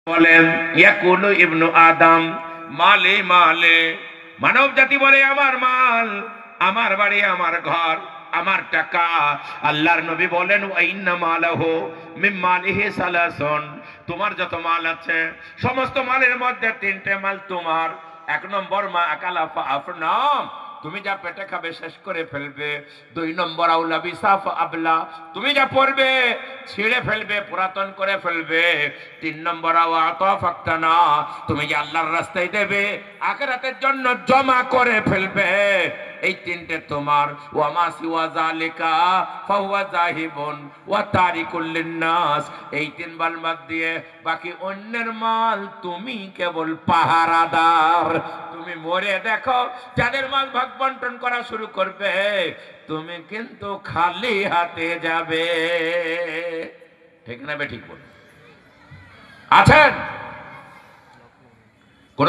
বলেন ইয়াকুলু ইবনু আদম মালে মালে, মানব জাতি বলে আমার মাল, আমার বাড়ি, আমার ঘর, আমার টাকা। আল্লাহর নবী বলেন ওয়া ইন্না মালাহু মিন মালিহি সালাসুন, তোমার যত মাল আছে সমস্ত মালের মধ্যে তিনটে মাল তোমার। এক নম্বর মা আকালা ফা আফনা, তুমি যা পেটে খাবে শেষ করে ফেলবে। দুই নম্বর আউলা বিসাফ আবলা, তুমি যা পড়বে ছিঁড়ে ফেলবে, পুরাতন করে ফেলবে। তিন নম্বর আওয়াতাফাক্তানা, তুমি যে আল্লাহর রাস্তায় দেবে, আখিরাতের জন্য জমা করে ফেলবে। এই তিনটে তোমার। ওয়ামা সিওয়া যালিকা ফাহুয়া যাহিবুন ওয়া তারিকুল লিন্নাস, এই তিন মাল বাদ দিয়ে বাকি অন্যের মাল তুমি কেবল পাহারাদার। তুমি মরে দেখো, যাদের মাল ভাগ বন্টন করা শুরু করবে, তুমি কিন্তু খালি হাতে যাবে। ঠিক না বে ঠিক বল? আছেন কোন